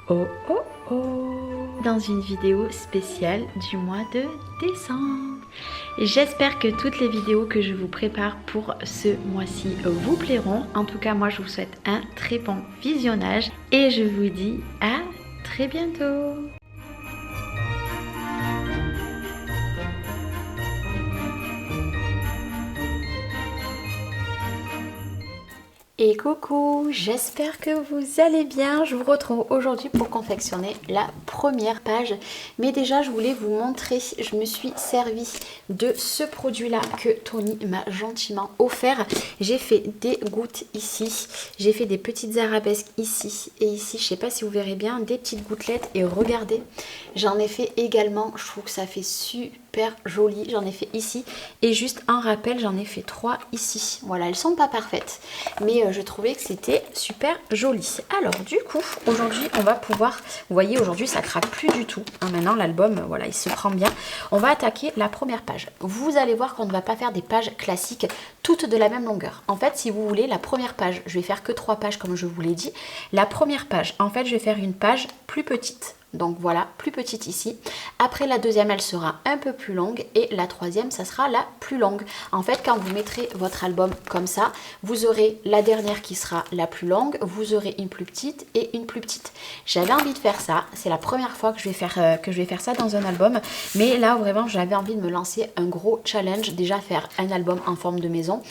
Oh oh oh, dans une vidéo spéciale du mois de décembre. J'espère que toutes les vidéos que je vous prépare pour ce mois-ci vous plairont. En tout cas, moi je vous souhaite un très bon visionnage et je vous dis à très bientôt. Et coucou, j'espère que vous allez bien. Je vous retrouve aujourd'hui pour confectionner la première page. Mais déjà, je voulais vous montrer, je me suis servi de ce produit-là que Tony m'a gentiment offert. J'ai fait des gouttes ici, j'ai fait des petites arabesques ici et ici. Je ne sais pas si vous verrez bien, des petites gouttelettes. Et regardez, j'en ai fait également, je trouve que ça fait super joli. J'en ai fait ici et juste en rappel, j'en ai fait 3 ici. Voilà, elles sont pas parfaites, mais je trouvais que c'était super joli. Alors du coup, aujourd'hui on va pouvoir, vous voyez aujourd'hui ça craque plus du tout. Hein, maintenant l'album, voilà, il se prend bien. On va attaquer la première page. Vous allez voir qu'on ne va pas faire des pages classiques toutes de la même longueur. En fait, si vous voulez, la première page, je vais faire que 3 pages comme je vous l'ai dit. La première page, en fait, je vais faire une page plus petite. Donc voilà, plus petite ici. Après la deuxième, elle sera un peu plus longue et la troisième, ça sera la plus longue. En fait, quand vous mettrez votre album comme ça, vous aurez la dernière qui sera la plus longue, vous aurez une plus petite et une plus petite. J'avais envie de faire ça, c'est la première fois que je vais faire ça dans un album, mais là vraiment j'avais envie de me lancer un gros challenge, déjà faire un album en forme de maison.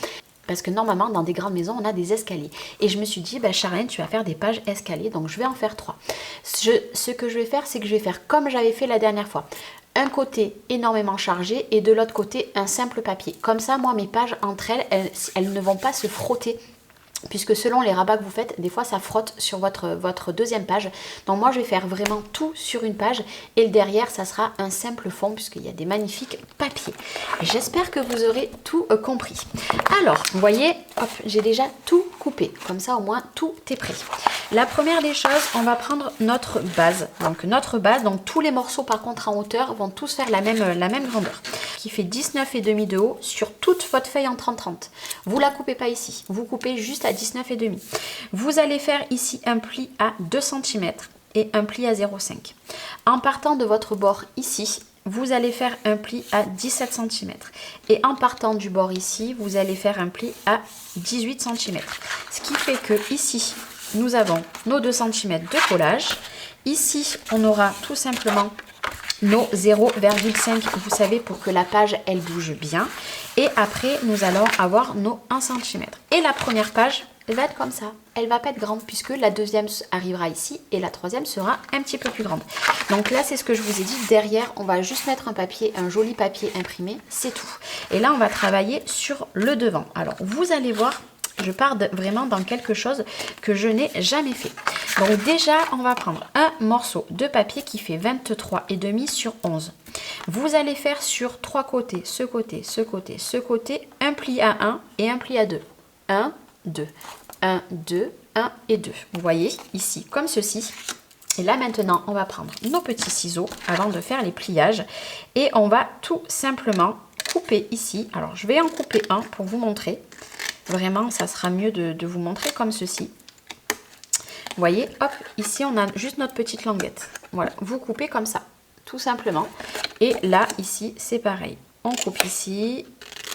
Parce que normalement, dans des grandes maisons, on a des escaliers. Et je me suis dit, bah, Charlène, tu vas faire des pages escaliers. Donc, je vais en faire 3. Ce que je vais faire, c'est que je vais faire comme j'avais fait la dernière fois. Un côté énormément chargé et de l'autre côté, un simple papier. Comme ça, moi, mes pages, entre elles ne vont pas se frotter. Puisque selon les rabats que vous faites, des fois ça frotte sur votre deuxième page. Donc moi je vais faire vraiment tout sur une page et le derrière ça sera un simple fond puisqu'il y a des magnifiques papiers. J'espère que vous aurez tout compris. Alors vous voyez, hop, j'ai déjà tout coupé. Comme ça au moins tout est prêt. La première des choses, on va prendre notre base. Donc tous les morceaux par contre en hauteur vont tous faire la même grandeur. Qui fait 19,5 de haut sur toute votre feuille en 30-30. Vous la coupez pas ici, vous coupez juste à 19,5. Vous allez faire ici un pli à 2 cm et un pli à 0,5. En partant de votre bord ici, vous allez faire un pli à 17 cm. Et en partant du bord ici, vous allez faire un pli à 18 cm. Ce qui fait que ici, nous avons nos 2 cm de collage. Ici, on aura tout simplement nos 0,5, vous savez, pour que la page, elle bouge bien. Et après, nous allons avoir nos 1 cm. Et la première page, elle va être comme ça. Elle va pas être grande puisque la deuxième arrivera ici et la troisième sera un petit peu plus grande. Donc là, c'est ce que je vous ai dit. Derrière, on va juste mettre un papier, un joli papier imprimé, c'est tout. Et là, on va travailler sur le devant. Alors, vous allez voir, je pars vraiment dans quelque chose que je n'ai jamais fait. Donc déjà, on va prendre un morceau de papier qui fait 23,5 sur 11. Vous allez faire sur 3 côtés, ce côté, ce côté, ce côté, un pli à 1 et un pli à 2. 1, 2, 1, 2, 1 et 2. Vous voyez ici, comme ceci. Et là maintenant, on va prendre nos petits ciseaux avant de faire les pliages. Et on va tout simplement couper ici. Alors, je vais en couper un pour vous montrer. Vraiment, ça sera mieux de vous montrer comme ceci. Vous voyez, hop, ici, on a juste notre petite languette. Voilà, vous coupez comme ça, tout simplement. Et là, ici, c'est pareil. On coupe ici,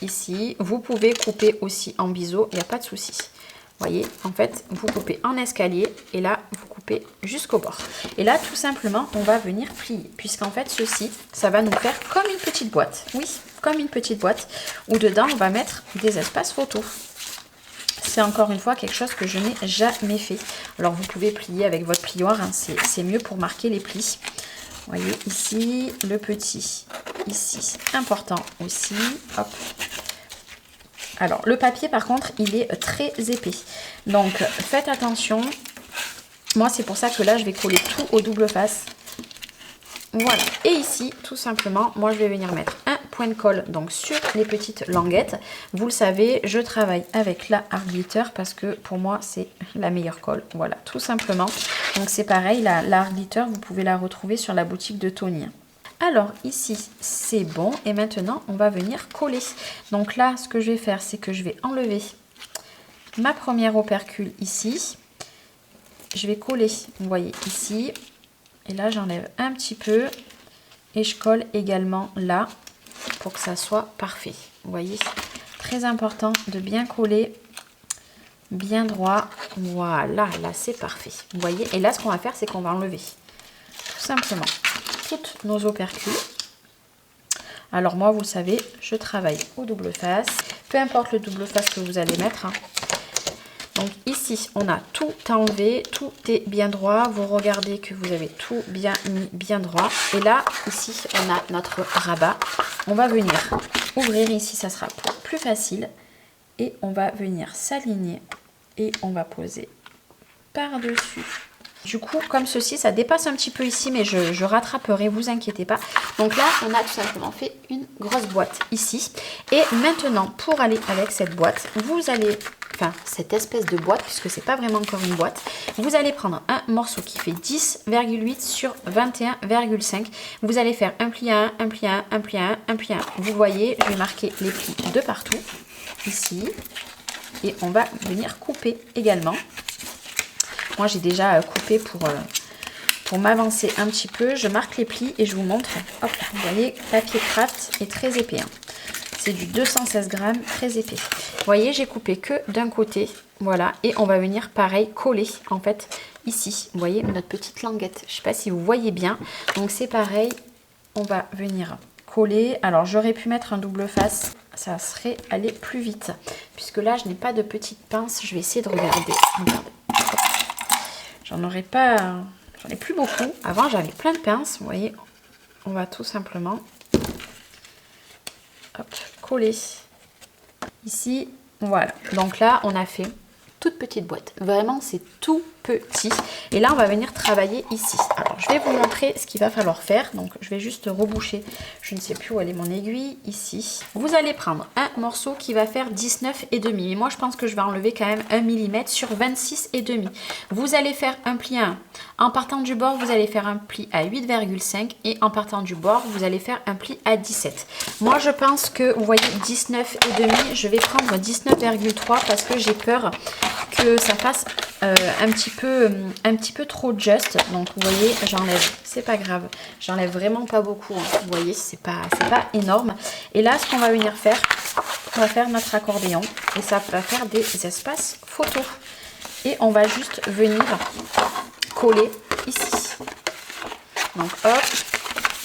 ici. Vous pouvez couper aussi en biseau, il n'y a pas de souci. Vous voyez, en fait, vous coupez en escalier et là, vous coupez jusqu'au bord. Et là, tout simplement, on va venir plier. Puisqu'en fait, ceci, ça va nous faire comme une petite boîte. Oui, comme une petite boîte où dedans, on va mettre des espaces photos. C'est encore une fois quelque chose que je n'ai jamais fait. Alors vous pouvez plier avec votre plioir, hein, c'est mieux pour marquer les plis. Vous voyez ici, le petit, ici, important aussi. Hop. Alors le papier par contre, il est très épais. Donc faites attention. Moi c'est pour ça que là je vais coller tout au double face. Voilà, et ici, tout simplement, moi je vais venir mettre un point de colle donc sur les petites languettes. Vous le savez, je travaille avec la Art Glitter parce que pour moi c'est la meilleure colle. Voilà, tout simplement. Donc c'est pareil, la Art Glitter, vous pouvez la retrouver sur la boutique de Tony. Alors ici, c'est bon. Et maintenant, on va venir coller. Donc là, ce que je vais faire, c'est que je vais enlever ma première opercule ici. Je vais coller, vous voyez, ici. Et là, j'enlève un petit peu et je colle également là pour que ça soit parfait. Vous voyez, très important de bien coller, bien droit. Voilà, là c'est parfait. Vous voyez, et là ce qu'on va faire, c'est qu'on va enlever tout simplement toutes nos opercules. Alors moi, vous le savez, je travaille au double face. Peu importe le double face que vous allez mettre, hein. Donc ici, on a tout enlevé, tout est bien droit. Vous regardez que vous avez tout bien mis, bien droit. Et là, ici, on a notre rabat. On va venir ouvrir ici, ça sera plus facile. Et on va venir s'aligner et on va poser par-dessus. Du coup, comme ceci, ça dépasse un petit peu ici, mais je rattraperai, vous inquiétez pas. Donc là, on a tout simplement fait une grosse boîte ici. Et maintenant, pour aller avec cette boîte, vous allez... Enfin, cette espèce de boîte, puisque c'est pas vraiment encore une boîte, vous allez prendre un morceau qui fait 10,8 sur 21,5. Vous allez faire un pli à un, un pli à un, un pli à un, un pli à un. Vous voyez, je vais marquer les plis de partout, ici. Et on va venir couper également. Moi, j'ai déjà coupé pour m'avancer un petit peu. Je marque les plis et je vous montre. Hop, vous voyez, papier craft est très épais, hein. C'est du 216 grammes, très épais. Vous voyez, j'ai coupé que d'un côté. Voilà, et on va venir pareil coller en fait ici. Vous voyez notre petite languette. Je ne sais pas si vous voyez bien. Donc c'est pareil, on va venir coller. Alors j'aurais pu mettre un double face, ça serait aller plus vite. Puisque là, je n'ai pas de petite pince. Je vais essayer de regarder. Regardez. J'en aurais pas, j'en ai plus beaucoup. Avant, j'avais plein de pinces. Vous voyez, on va tout simplement hop, coller ici. Voilà, donc là on a fait toute petite boîte, vraiment c'est tout petit. Et là on va venir travailler ici. Alors je vais vous montrer ce qu'il va falloir faire. Donc je vais juste reboucher, je ne sais plus où elle est mon aiguille, ici. Vous allez prendre un morceau qui va faire 19,5, mais moi je pense que je vais enlever quand même 1 mm sur 26,5. Vous allez faire un pli à 1. En partant du bord, vous allez faire un pli à 8,5 et en partant du bord, vous allez faire un pli à 17. Moi je pense que, vous voyez, 19,5, je vais prendre 19,3 parce que j'ai peur que ça fasse un petit peu trop juste. Donc vous voyez, j'enlève, c'est pas grave, j'enlève vraiment pas beaucoup, hein. Vous voyez, c'est pas énorme. Et là, ce qu'on va venir faire, on va faire notre accordéon et ça va faire des espaces photos. Et on va juste venir coller ici. Donc hop,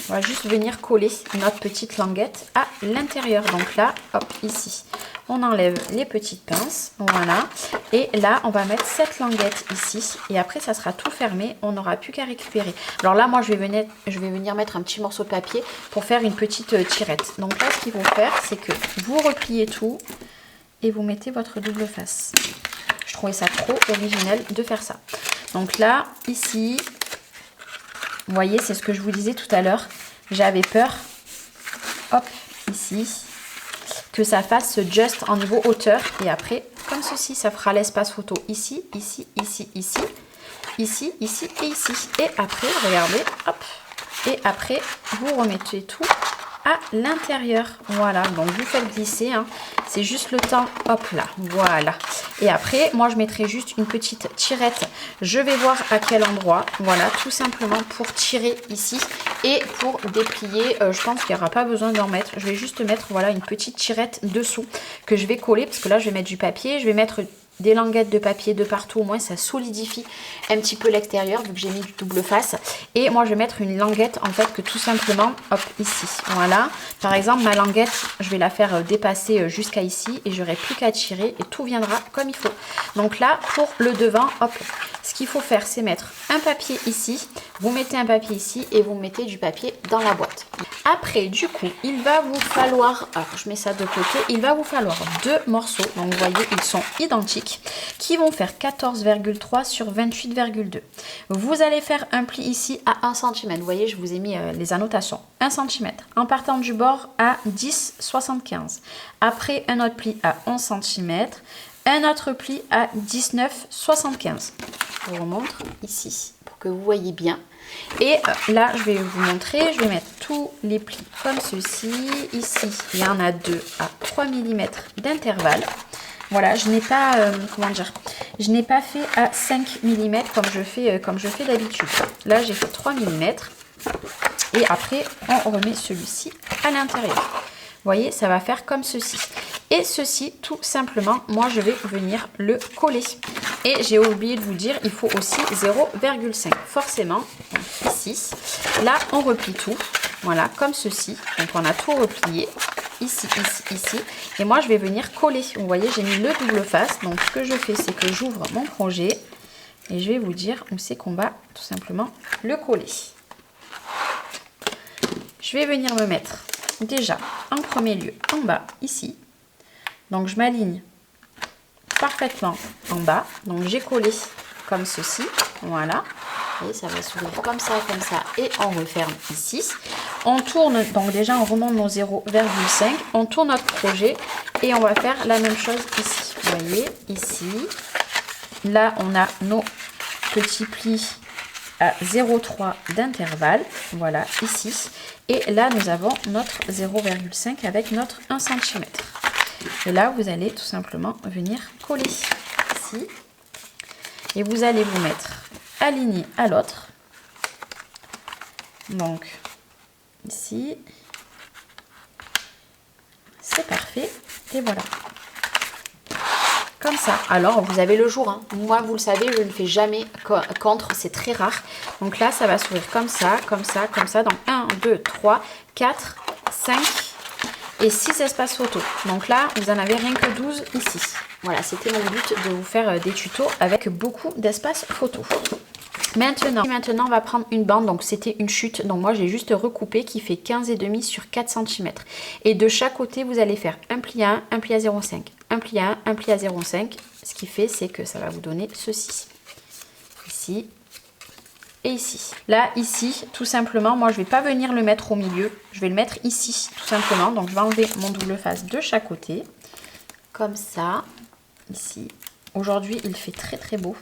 on va juste venir coller notre petite languette à l'intérieur. Donc là, hop, ici, on enlève les petites pinces, voilà. Et là, on va mettre cette languette ici. Et après, ça sera tout fermé, on n'aura plus qu'à récupérer. Alors là, moi, je vais venir mettre un petit morceau de papier pour faire une petite tirette. Donc là, ce qu'il faut faire, c'est que vous repliez tout et vous mettez votre double face. Je trouvais ça trop original de faire ça. Donc là, ici, vous voyez, c'est ce que je vous disais tout à l'heure. J'avais peur, hop, ici, que ça fasse juste en niveau hauteur. Et après, comme ceci, ça fera l'espace photo ici, ici, ici, ici, ici, ici et ici. Et après, regardez, hop, et après, vous remettez tout à l'intérieur. Voilà, donc vous faites glisser, hein. C'est juste le temps, hop là, voilà. Et après, moi je mettrai juste une petite tirette. Je vais voir à quel endroit, voilà, tout simplement pour tirer ici et pour déplier. Je pense qu'il n'y aura pas besoin d'en mettre. Je vais juste mettre, voilà, une petite tirette dessous que je vais coller parce que là je vais mettre du papier. Je vais mettre des languettes de papier de partout, au moins ça solidifie un petit peu l'extérieur vu que j'ai mis du double face. Et moi je vais mettre une languette en fait que tout simplement, hop, ici, voilà. Par exemple ma languette, je vais la faire dépasser jusqu'à ici et j'aurai plus qu'à tirer et tout viendra comme il faut. Donc là pour le devant, hop, ce qu'il faut faire c'est mettre un papier ici, vous mettez un papier ici et vous mettez du papier dans la boîte. Après du coup il va vous falloir, alors je mets ça de côté, il va vous falloir deux morceaux, donc vous voyez ils sont identiques, qui vont faire 14,3 sur 28,2. Vous allez faire un pli ici à 1 cm. Vous voyez, je vous ai mis les annotations. 1 cm. En partant du bord à 10,75. Après, un autre pli à 11 cm. Un autre pli à 19,75. Je vous remontre ici pour que vous voyez bien. Et là, je vais vous montrer. Je vais mettre tous les plis comme ceci. Ici, il y en a deux à 3 mm d'intervalle. Voilà, je n'ai pas, comment dire, Je n'ai pas fait à 5 mm comme je fais d'habitude. Là, j'ai fait 3 mm. Et après, on remet celui-ci à l'intérieur. Vous voyez, ça va faire comme ceci. Et ceci, tout simplement, moi, je vais venir le coller. Et j'ai oublié de vous dire, il faut aussi 0,5. Forcément, donc ici. Là, on replie tout. Voilà, comme ceci. Donc, on a tout replié. Ici, ici, ici. Et moi, je vais venir coller. Vous voyez, j'ai mis le double face. Donc, ce que je fais, c'est que j'ouvre mon projet. Et je vais vous dire où c'est qu'on va tout simplement le coller. Je vais venir me mettre déjà en premier lieu en bas, ici. Donc, je m'aligne parfaitement en bas. Donc, j'ai collé comme ceci. Voilà. Et ça va s'ouvrir comme ça, et on referme ici. On tourne, donc déjà on remonte nos 0,5, on tourne notre projet et on va faire la même chose ici. Vous voyez, ici, là on a nos petits plis à 0,3 d'intervalle, voilà, ici. Et là nous avons notre 0,5 avec notre 1 cm. Et là vous allez tout simplement venir coller ici. Et vous allez vous mettre aligné à l'autre. Donc ici, c'est parfait. Et voilà. Comme ça. Alors, vous avez le jour. Hein. Moi, vous le savez, je ne fais jamais contre. C'est très rare. Donc là, ça va s'ouvrir comme ça, comme ça, comme ça. Donc 1, 2, 3, 4, 5 et 6 espaces photo. Donc là, vous en avez rien que 12 ici. Voilà, c'était mon but de vous faire des tutos avec beaucoup d'espaces photo. Maintenant, on va prendre une bande, donc c'était une chute, donc moi j'ai juste recoupé qui fait 15,5 sur 4 cm. Et de chaque côté, vous allez faire un pli à 1, un pli à 0,5, un pli à 1, un pli à 0,5. Ce qui fait, c'est que ça va vous donner ceci. Ici et ici. Là, ici, tout simplement, moi je ne vais pas venir le mettre au milieu, je vais le mettre ici, tout simplement. Donc je vais enlever mon double face de chaque côté, comme ça, ici. Aujourd'hui, il fait très très beau.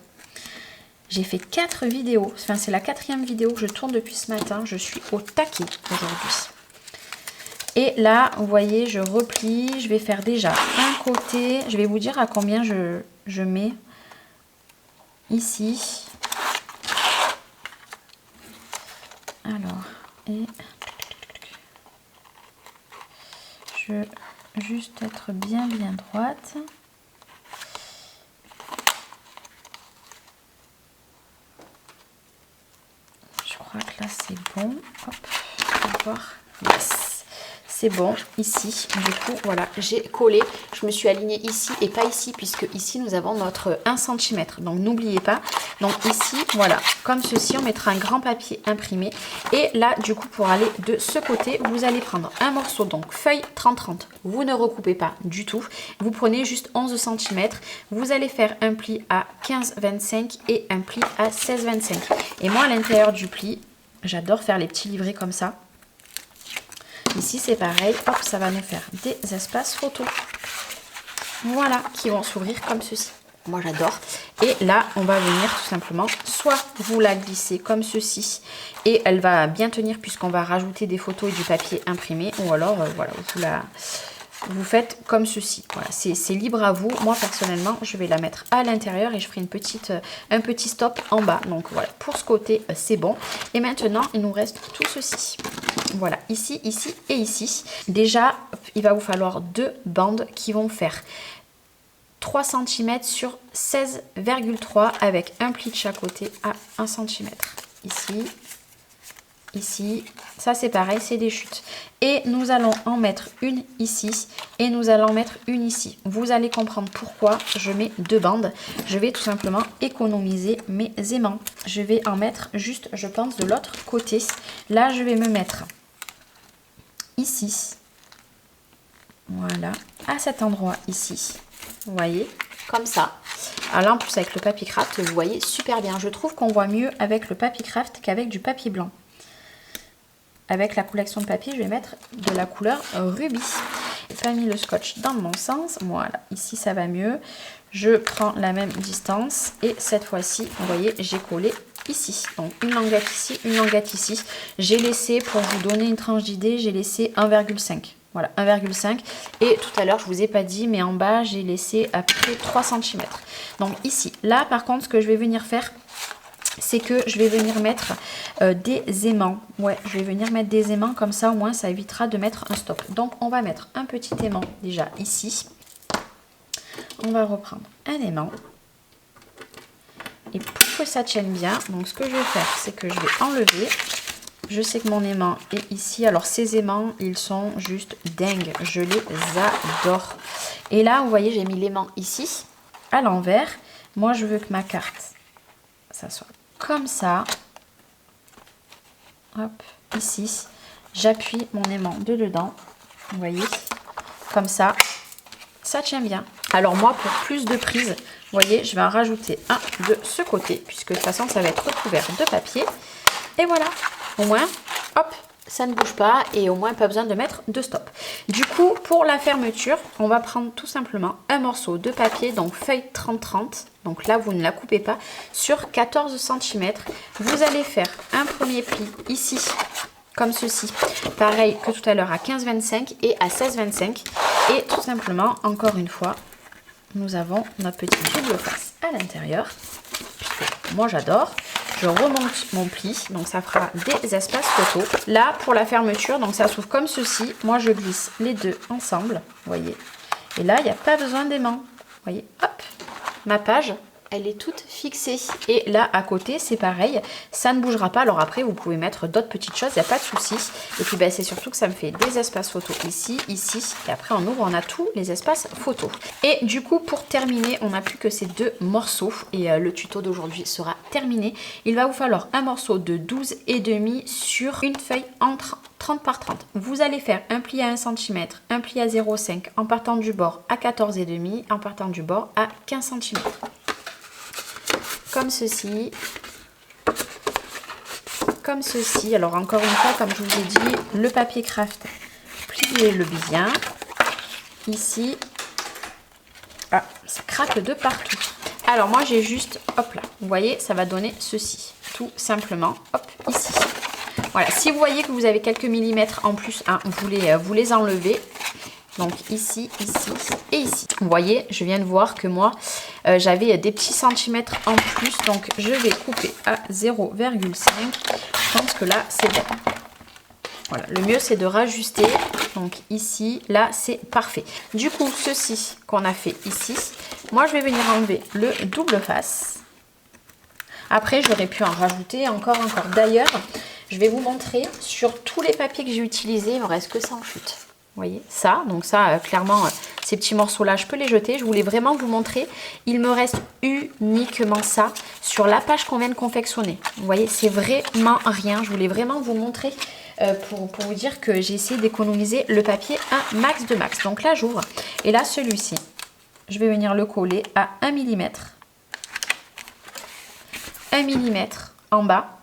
J'ai fait 4 vidéos, enfin c'est la 4e vidéo que je tourne depuis ce matin, je suis au taquet aujourd'hui. Et là, vous voyez, je replie, je vais faire déjà un côté, je vais vous dire à combien je mets ici. Alors, et je veux juste être bien droite. Que là c'est bon, hop, on va voir, yes. C'est bon, ici, du coup, voilà, j'ai collé, je me suis alignée ici et pas ici, puisque ici, nous avons notre 1 cm, donc n'oubliez pas, donc ici, voilà, comme ceci, on mettra un grand papier imprimé, et là, du coup, pour aller de ce côté, vous allez prendre un morceau, donc feuille 30-30, vous ne recoupez pas du tout, vous prenez juste 11 cm, vous allez faire un pli à 15-25 et un pli à 16-25, et moi, à l'intérieur du pli, j'adore faire les petits livrets comme ça. Ici, c'est pareil. Hop, ça va nous faire des espaces photos. Voilà, qui vont s'ouvrir comme ceci. Moi, j'adore. Et là, on va venir tout simplement, soit vous la glissez comme ceci, et elle va bien tenir puisqu'on va rajouter des photos et du papier imprimé, ou alors, voilà, vous faites comme ceci. Voilà, c'est libre à vous. Moi, personnellement, je vais la mettre à l'intérieur et je ferai un petit stop en bas. Donc, voilà, pour ce côté, c'est bon. Et maintenant, il nous reste tout ceci. Voilà, ici, ici et ici. Déjà, il va vous falloir 2 bandes qui vont faire 3 cm sur 16,3 avec un pli de chaque côté à 1 cm. Ici, ici, ça c'est pareil, c'est des chutes. Et nous allons en mettre une ici et nous allons en mettre une ici. Vous allez comprendre pourquoi je mets 2 bandes. Je vais tout simplement économiser mes aimants. Je vais en mettre juste, je pense, de l'autre côté. Là, je vais me mettre ici. Voilà, à cet endroit ici. Vous voyez, comme ça. Alors là, en plus, avec le papier craft, vous voyez super bien. Je trouve qu'on voit mieux avec le papier craft qu'avec du papier blanc. Avec la collection de papier, je vais mettre de la couleur rubis. Je n'ai pas mis le scotch dans le bon sens. Voilà, ici, ça va mieux. Je prends la même distance et cette fois-ci, vous voyez, j'ai collé ici. Donc, une languette ici, une languette ici. J'ai laissé, pour vous donner une tranche d'idée, j'ai laissé 1,5. Voilà, 1,5. Et tout à l'heure, je vous ai pas dit, mais en bas, j'ai laissé à peu près 3 cm. Donc ici, là, par contre, ce que je vais venir faire, c'est que je vais venir mettre des aimants. Ouais, je vais venir mettre des aimants, comme ça, au moins, ça évitera de mettre un stop. Donc, on va mettre un petit aimant, déjà, ici. On va reprendre un aimant. Et pour que ça tienne bien, donc ce que je vais faire, c'est que je vais enlever. Je sais que mon aimant est ici. Alors ces aimants, ils sont juste dingues. Je les adore. Et là, vous voyez, j'ai mis l'aimant ici, à l'envers. Moi, je veux que ma carte, ça soit comme ça. Hop, ici. J'appuie mon aimant de dedans. Vous voyez, comme ça. Ça tient bien. Alors moi, pour plus de prise, vous voyez, je vais en rajouter un de ce côté, puisque de toute façon, ça va être recouvert de papier. Et voilà, au moins, hop, ça ne bouge pas et au moins pas besoin de mettre de stop. Du coup, pour la fermeture, on va prendre tout simplement un morceau de papier, donc feuille 30-30. Donc là, vous ne la coupez pas, sur 14 cm. Vous allez faire un premier pli ici, comme ceci. Pareil que tout à l'heure à 15-25 et à 16-25. Et tout simplement, encore une fois, nous avons notre petit double face à l'intérieur. Moi, j'adore. Je remonte mon pli, donc ça fera des espaces photos. Là, pour la fermeture, donc ça s'ouvre comme ceci. Moi, je glisse les deux ensemble, vous voyez. Et là, il n'y a pas besoin d'aimant. Vous voyez, hop, ma page, elle est toute fixée. Et là, à côté, c'est pareil, ça ne bougera pas. Alors après, vous pouvez mettre d'autres petites choses, il n'y a pas de souci. Et puis, ben, c'est surtout que ça me fait des espaces photos ici, ici. Et après, en ouvre, on a tous les espaces photos. Et du coup, pour terminer, on n'a plus que ces deux morceaux. Et le tuto d'aujourd'hui sera terminé. Il va vous falloir un morceau de 12,5 sur une feuille entre 30 par 30. Vous allez faire un pli à 1 cm, un pli à 0,5 en partant du bord à 14,5, en partant du bord à 15 cm. Comme ceci. Comme ceci. Alors encore une fois, comme je vous ai dit, le papier craft, pliez-le bien. Ici. Ah, ça craque de partout. Alors moi j'ai juste, hop là, vous voyez, ça va donner ceci. Tout simplement, hop, ici. Voilà, si vous voyez que vous avez quelques millimètres en plus, hein, vous les enlevez. Donc ici, ici et ici. Vous voyez, je viens de voir que moi, j'avais des petits centimètres en plus. Donc je vais couper à 0,5. Je pense que là, c'est bon. Voilà, le mieux c'est de rajuster. Donc ici, là, c'est parfait. Du coup, ceci qu'on a fait ici, moi je vais venir enlever le double face. Après, j'aurais pu en rajouter encore. D'ailleurs, je vais vous montrer sur tous les papiers que j'ai utilisés, il me reste que ça en chute. Vous voyez ça, donc ça clairement ces petits morceaux là je peux les jeter. Je voulais vraiment vous montrer, il me reste uniquement ça sur la page qu'on vient de confectionner. Vous voyez, c'est vraiment rien. Je voulais vraiment vous montrer pour vous dire que j'ai essayé d'économiser le papier un max de max. Donc là j'ouvre et là celui-ci, je vais venir le coller à 1 mm. 1 mm en bas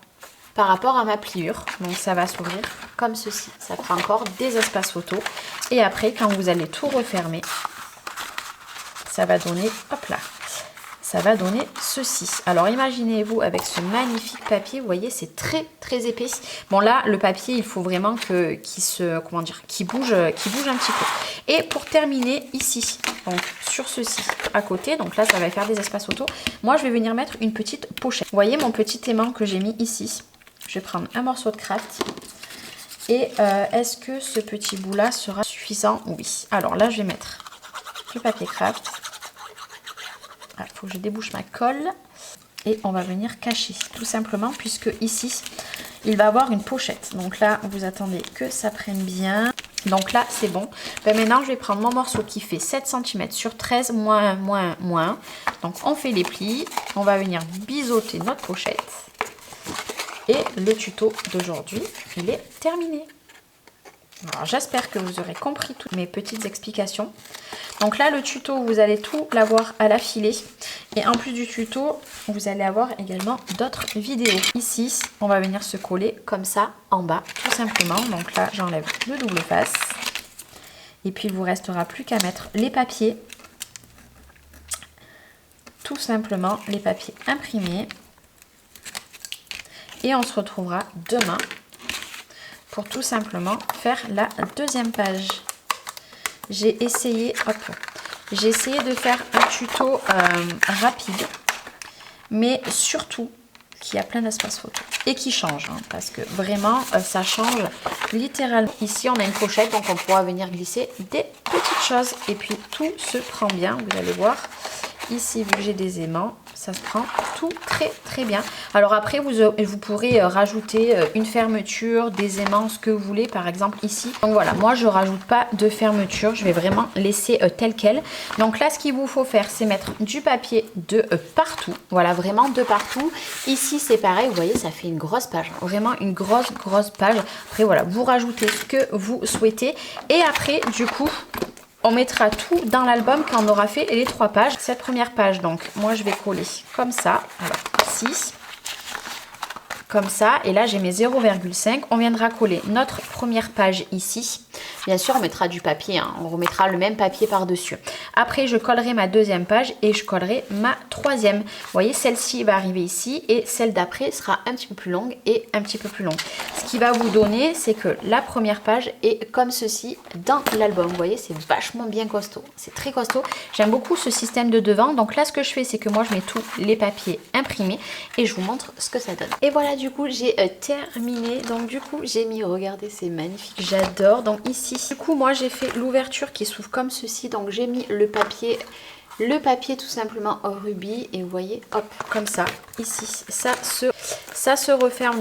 par rapport à ma pliure. Donc ça va s'ouvrir comme ceci. Ça fera encore des espaces photos. Et après, quand vous allez tout refermer, ça va donner, hop là, ça va donner ceci. Alors imaginez-vous avec ce magnifique papier, vous voyez, c'est très très épais. Bon là, le papier, il faut vraiment qu'il bouge un petit peu. Et pour terminer ici, donc sur ceci à côté, donc là ça va faire des espaces photos. Moi je vais venir mettre une petite pochette. Vous voyez mon petit aimant que j'ai mis ici. Je vais prendre un morceau de craft. Et est-ce que ce petit bout là sera suffisant? Oui. Alors là je vais mettre du papier craft. Il faut que je débouche ma colle. Et on va venir cacher tout simplement puisque ici il va avoir une pochette. Donc là vous attendez que ça prenne bien. Donc là c'est bon. Ben, maintenant je vais prendre mon morceau qui fait 7 cm sur 13 moins. Donc on fait les plis. On va venir biseauter notre pochette. Et le tuto d'aujourd'hui, il est terminé. Alors j'espère que vous aurez compris toutes mes petites explications. Donc là le tuto, vous allez tout l'avoir à l'affiler. Et en plus du tuto, vous allez avoir également d'autres vidéos. Ici, on va venir se coller comme ça en bas, tout simplement. Donc là, j'enlève le double face. Et puis il vous restera plus qu'à mettre les papiers. Tout simplement les papiers imprimés. Et on se retrouvera demain pour tout simplement faire la deuxième page. j'ai essayé de faire un tuto rapide, mais surtout qui a plein d'espace photo et qui change, hein, parce que vraiment ça change littéralement. Ici on a une pochette, donc on pourra venir glisser des petites choses et puis tout se prend bien, vous allez voir. Ici, vu que j'ai des aimants, ça se prend tout très bien. Alors après, vous pourrez rajouter une fermeture, des aimants, ce que vous voulez, par exemple ici. Donc voilà, moi je rajoute pas de fermeture, je vais vraiment laisser tel quel. Donc là, ce qu'il vous faut faire, c'est mettre du papier de partout. Voilà, vraiment de partout. Ici, c'est pareil, vous voyez, ça fait une grosse page. Vraiment une grosse page. Après, voilà, vous rajoutez ce que vous souhaitez. Et après, du coup, on mettra tout dans l'album quand on aura fait les 3 pages. Cette première page, donc, moi, je vais coller comme ça. Alors, 6. Comme ça. Et là, j'ai mes 0,5. On viendra coller notre première page ici. Bien sûr, on mettra du papier. Hein. On remettra le même papier par-dessus. Après, je collerai ma deuxième page et je collerai ma troisième. Vous voyez, celle-ci va arriver ici et celle d'après sera un petit peu plus longue et un petit peu plus longue. Ce qui va vous donner, c'est que la première page est comme ceci dans l'album. Vous voyez, c'est vachement bien costaud. C'est très costaud. J'aime beaucoup ce système de devant. Donc là, ce que je fais, c'est que moi, je mets tous les papiers imprimés et je vous montre ce que ça donne. Et voilà, du coup, j'ai terminé. Donc du coup, j'ai mis, regardez, c'est magnifique. J'adore. Donc ici, du coup, moi, j'ai fait l'ouverture qui s'ouvre comme ceci. Donc j'ai mis le papier tout simplement au rubis. Et vous voyez, hop, comme ça, ici, ça se referme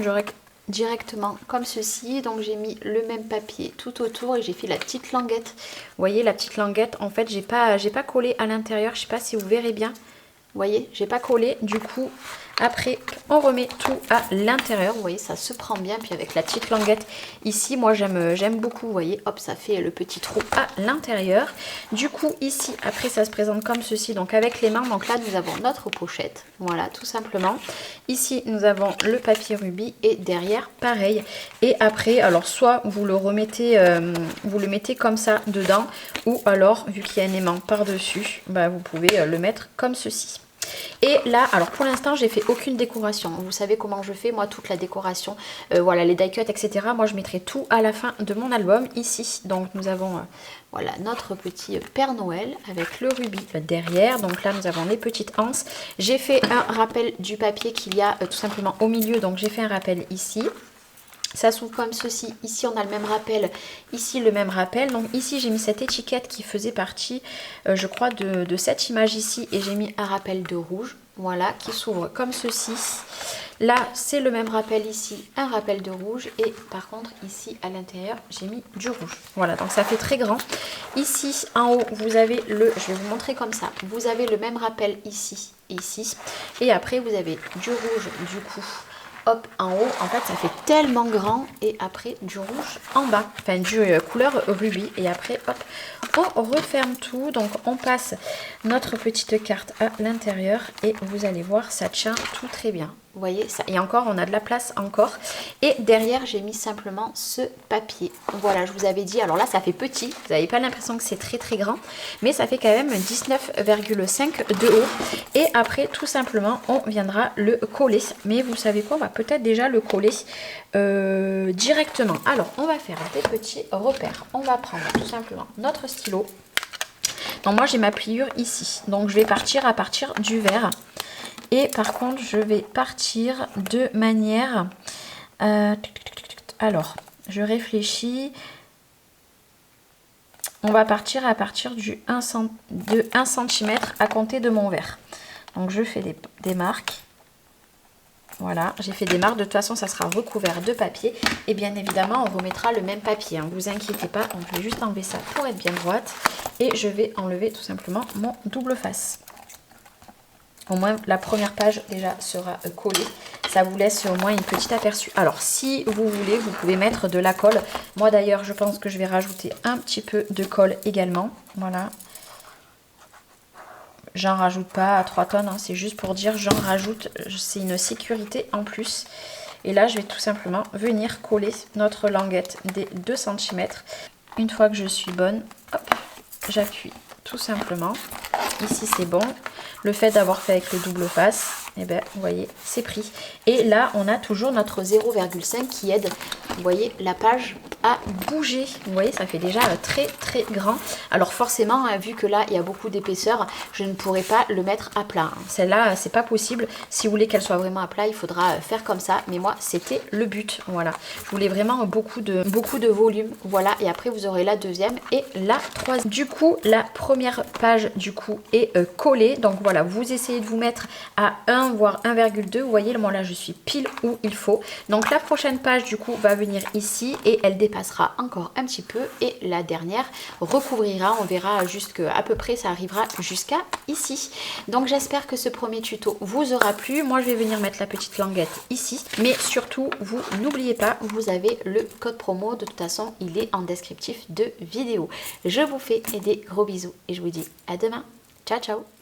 directement comme ceci. Donc j'ai mis le même papier tout autour et j'ai fait la petite languette. Vous voyez, la petite languette, en fait, j'ai pas collé à l'intérieur. Je sais pas si vous verrez bien. Vous voyez, j'ai pas collé. Du coup, après, on remet tout à l'intérieur. Vous voyez, ça se prend bien. Puis avec la petite languette ici, moi, j'aime beaucoup. Vous voyez, hop, ça fait le petit trou à l'intérieur. Du coup, ici, après, ça se présente comme ceci. Donc, avec les mains. Donc là, nous avons notre pochette. Voilà, tout simplement. Ici, nous avons le papier rubis. Et derrière, pareil. Et après, alors, soit vous le remettez, vous le mettez comme ça dedans. Ou alors, vu qu'il y a un aimant par-dessus, bah, vous pouvez le mettre comme ceci. Et là, alors pour l'instant, j'ai fait aucune décoration. Vous savez comment je fais, moi, toute la décoration, voilà, les die cuts, etc. Moi, je mettrai tout à la fin de mon album, ici. Donc, nous avons, voilà, notre petit Père Noël avec le rubis derrière. Donc là, nous avons les petites anses. J'ai fait un rappel du papier qu'il y a tout simplement au milieu. Donc, j'ai fait un rappel ici. Ça s'ouvre comme ceci. Ici, on a le même rappel. Ici, le même rappel. Donc ici, j'ai mis cette étiquette qui faisait partie, je crois, de cette image ici. Et j'ai mis un rappel de rouge. Voilà, qui s'ouvre comme ceci. Là, c'est le même rappel ici, un rappel de rouge. Et par contre, ici, à l'intérieur, j'ai mis du rouge. Voilà, donc ça fait très grand. Ici, en haut, vous avez je vais vous montrer comme ça. Vous avez le même rappel ici et ici. Et après, vous avez du rouge, du coup. Hop, en haut, en fait, ça fait tellement grand. Et après, du rouge en bas. Enfin, du couleur rubis. Et après, hop, on referme tout. Donc, on passe notre petite carte à l'intérieur. Et vous allez voir, ça tient tout très bien. Vous voyez ça. Et encore, on a de la place encore. Et derrière, j'ai mis simplement ce papier. Voilà, je vous avais dit. Alors là, ça fait petit. Vous n'avez pas l'impression que c'est très très grand. Mais ça fait quand même 19,5 de haut. Et après, tout simplement, on viendra le coller. Mais vous savez quoi, on va peut-être déjà le coller directement. Alors, on va faire des petits repères. On va prendre tout simplement notre stylo. Donc moi, j'ai ma pliure ici. Donc, je vais partir à partir du vert. Et par contre, je vais partir de manière... alors, je réfléchis. On va partir à partir de 1 cm à compter de mon verre. Donc, je fais des marques. Voilà, j'ai fait des marques. De toute façon, ça sera recouvert de papier. Et bien évidemment, on remettra le même papier. Ne vous inquiétez pas. Donc, je vais juste enlever ça pour être bien droite. Et je vais enlever tout simplement mon double face. Au moins, la première page déjà sera collée. Ça vous laisse au moins une petite aperçu. Alors, si vous voulez, vous pouvez mettre de la colle. Moi, d'ailleurs, je pense que je vais rajouter un petit peu de colle également. Voilà. J'en rajoute pas à 3 tonnes. Hein. C'est juste pour dire j'en rajoute. C'est une sécurité en plus. Et là, je vais tout simplement venir coller notre languette des 2 cm. Une fois que je suis bonne, hop, j'appuie tout simplement. Ici, c'est bon. Le fait d'avoir fait avec le double face, eh ben, vous voyez, c'est pris. Et là, on a toujours notre 0,5 qui aide, vous voyez, la page à bouger. Vous voyez, ça fait déjà très très grand. Alors forcément, vu que là il y a beaucoup d'épaisseur, je ne pourrai pas le mettre à plat. Celle-là, c'est pas possible. Si vous voulez qu'elle soit vraiment à plat, il faudra faire comme ça. Mais moi, c'était le but. Voilà. Je voulais vraiment beaucoup de volume. Voilà. Et après, vous aurez la deuxième et la troisième. Du coup, la première page du coup est collée. Donc voilà, vous essayez de vous mettre à 1 voire 1,2. Vous voyez, moi là, je suis pile où il faut. Donc la prochaine page du coup va venir ici et elle dépassera encore un petit peu. Et la dernière recouvrira. On verra jusqu'à peu près, ça arrivera jusqu'à ici. Donc j'espère que ce premier tuto vous aura plu. Moi je vais venir mettre la petite languette ici, mais surtout vous n'oubliez pas, vous avez le code promo, de toute façon il est en descriptif de vidéo. Je vous fais des gros bisous et je vous dis à demain. Ciao ciao.